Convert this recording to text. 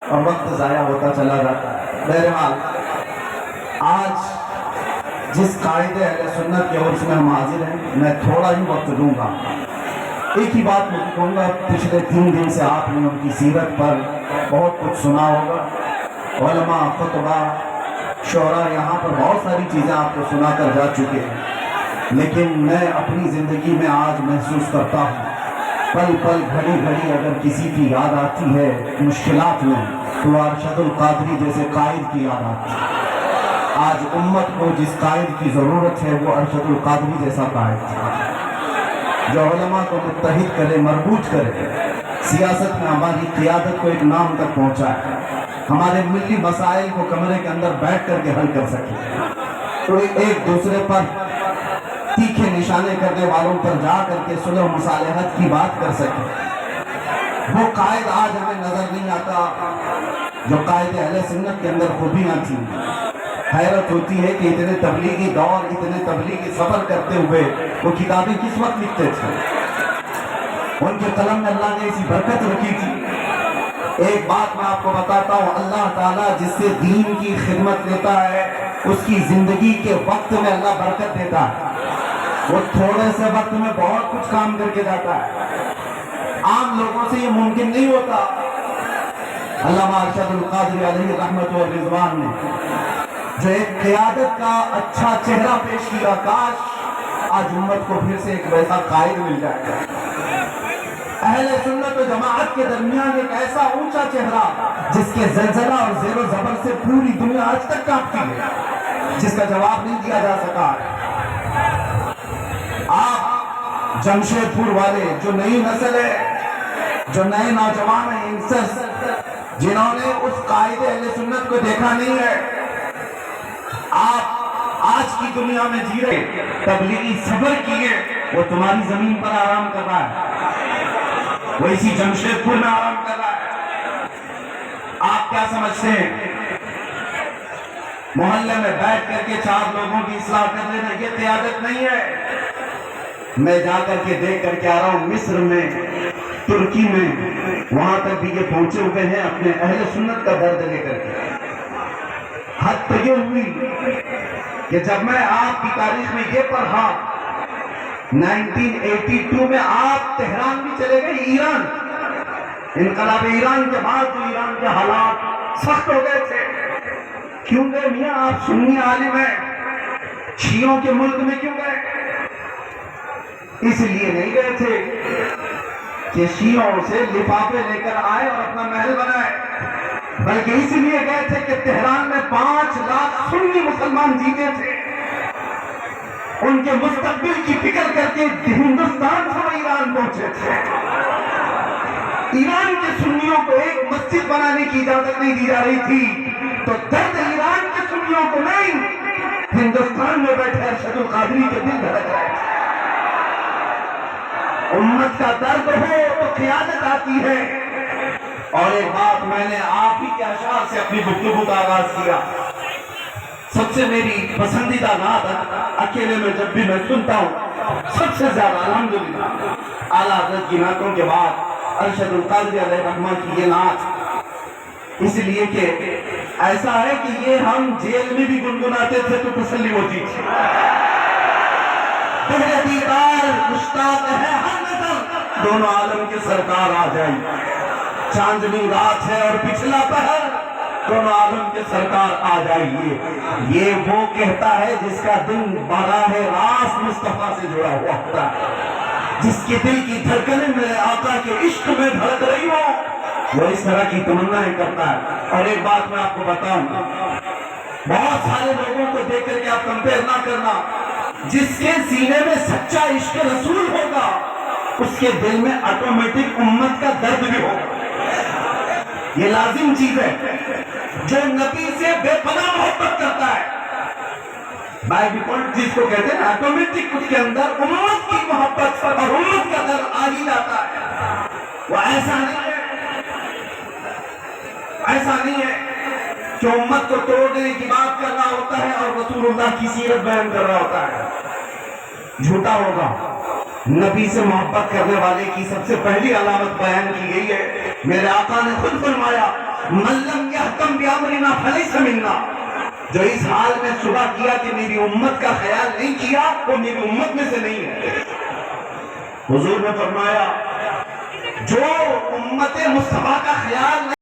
اور وقت ضائع ہوتا چلا جاتا ہے۔ بہرحال آج جس قاعدے اہل سنت کے عرص میں ہم حاضر ہیں، میں تھوڑا ہی وقت دوں گا۔ ایک ہی بات میں کہوں گا، پچھلے 3 دن سے آپ نے ان کی سیرت پر بہت کچھ سنا ہوگا، علماء، خطبہ، شعراء یہاں پر بہت ساری چیزیں آپ کو سنا کر جا چکے ہیں، لیکن میں اپنی زندگی میں آج محسوس کرتا ہوں، پل پل گھڑی گھڑی اگر کسی کی یاد آتی ہے مشکلات میں، تو ارشد القادری جیسے قائد کی یاد آتی ہے۔ آج امت کو جس قائد کی ضرورت ہے وہ ارشد القادری جیسا قائد ہے، جو علماء کو متحد کرے، مربوط کرے، سیاست میں ہماری قیادت کو ایک نام تک پہنچائے، ہمارے ملی مسائل کو کمرے کے اندر بیٹھ کر کے حل کر سکے، تو ایک دوسرے پر تیکھے نشانے کرنے والوں پر جا کر کے صلح و مصالحت کی بات کر سکے۔ وہ قائد آج ہمیں نظر نہیں آتا جو قائد اہل سنت کے اندر خوبیاں تھیں۔ حیرت ہوتی ہے کہ اتنے تبلیغی دور، اتنے تبلیغی سفر کرتے ہوئے وہ کتابیں کس وقت لکھتے تھے؟ ان کے قلم میں اللہ نے ایسی برکت رکھی تھی۔ ایک بات میں آپ کو بتاتا ہوں، اللہ تعالیٰ جس سے دین کی خدمت لیتا ہے اس کی زندگی کے وقت میں اللہ برکت دیتا ہے۔ وہ تھوڑے سے وقت میں بہت کچھ کام کر کے جاتا ہے، عام لوگوں سے یہ ممکن نہیں ہوتا۔ علامہ ارشد القادری علیہ رحمت و رضوان نے جو ایک قیادت کا اچھا چہرہ پیش کیا، کاش آج امت کو پھر سے ایک ویسا قائد مل جائے۔ اہل سنت و جماعت کے درمیان ایک ایسا اونچا چہرہ جس کے زلزلہ اور زیر و زبر سے پوری دنیا آج تک کانپتی ہے، جس کا جواب نہیں دیا جا سکا۔ آپ جمشید پور والے، جو نئی نسل ہے، جو نئے نوجوان ہیں، ینگسٹرز، جنہوں نے اس قائد اہل سنت کو دیکھا نہیں ہے، آپ آج کی دنیا میں جی رہے، تبلیغی صبر کیے، وہ تمہاری زمین پر آرام کر رہا ہے، وہ اسی جمشید پور میں آرام کر رہا ہے۔ آپ کیا سمجھتے ہیں محلے میں بیٹھ کر کے 4 لوگوں کی اصلاح کر لینا یہ قیادت نہیں ہے؟ میں جا کر کے دیکھ کر کے آ رہا ہوں، مصر میں، ترکی میں، وہاں تک بھی یہ پہنچے ہوئے ہیں اپنے اہل سنت کا درد لے کر کے۔ حد تو یہ ہوئی کہ جب میں آپ کی تاریخ میں یہ پڑھا، 1982 میں آپ تہران بھی چلے گئے، ایران، انقلاب ایران کے بعد تو ایران کے حالات سخت ہو گئے تھے۔ کیوں گئے میاں؟ آپ سنی عالم ہیں، شیعوں کے ملک میں کیوں گئے؟ اس لیے نہیں گئے تھے کہ شیعوں سے لفافے لے کر آئے اور اپنا محل بنائے، بلکہ اس لیے گئے تھے کہ تہران میں 5 لاکھ سنی مسلمان جیتے تھے، ان کے مستقبل کی فکر کر کے ہندوستان سے وہ ایران پہنچے تھے۔ ایران کے سنیوں کو ایک مسجد بنانے کی اجازت نہیں دی جا رہی تھی، تو درد ایران کے سنیوں کو نہیں، ہندوستان میں بیٹھے ارشد القادری کے دل دھڑک رہے تھے۔ امت کا درد ہو تو قیادت آتی ہے۔ اور ایک بات میں نے آپ ہی کے اشعار سے اپنی گفتگو کا آغاز کیا، سب سے میری پسندیدہ نعت اکیلے میں جب بھی میں سنتا ہوں، سب سے زیادہ الحمدللہ اعلیٰ حضرت کی نعتوں کے بعد ارشد القادری علیہ رحمہ کی یہ نعت، اس لیے کہ ایسا ہے کہ یہ ہم جیل میں بھی گنگناتے تھے تو تسلی ہوتی تھی۔ تیرے دیدار مشتاق ہے ہر نظر، دونوں عالم کے سرکار آ جائیں، چاندنی رات ہے اور پچھلا پہر، دونوں عالم کے سرکار آ جائیے۔ یہ وہ کہتا ہے جس کا دل براہ راست مصطفیٰ سے جڑا ہوا ہوتا ہے، جس کے دل کی دھڑکنیں میرے آقا کے عشق میں دھڑک رہی ہو، وہ اس طرح کی تمنائیں کرتا ہے۔ اور ایک بات میں آپ کو بتاؤں، بہت سارے لوگوں کو دیکھ کر کے آپ کمپیئر نہ کرنا، جس کے سینے میں سچا عشق رسول ہوگا اس کے دل میں آٹومیٹک امت کا درد بھی ہوگا، یہ لازم چیز ہے۔ جو نبی سے بے پناہ محبت کرتا ہے، بائی ڈیفالٹ جس کو کہتے ہیں نا آٹومیٹک، اس کے اندر امت کی محبت اور امت کا درد آ ہی جاتا ہے۔ وہ ایسا نہیں ہے کہ امت کو توڑنے کی بات کر رہا ہوتا ہے اور رسول اللہ کی سیرت بیان کر رہا ہوتا ہے، جھوٹا ہوگا۔ نبی سے محبت کرنے والے کی سب سے پہلی علامت بیان کی گئی ہے، میرے آقا نے خود فرمایا من لم یحکم بامرنا فلیس منا، جو اس حال میں صبح کیا کہ میری امت کا خیال نہیں کیا وہ میری امت میں سے نہیں ہے۔ حضور نے فرمایا جو امت مصطفیٰ کا خیال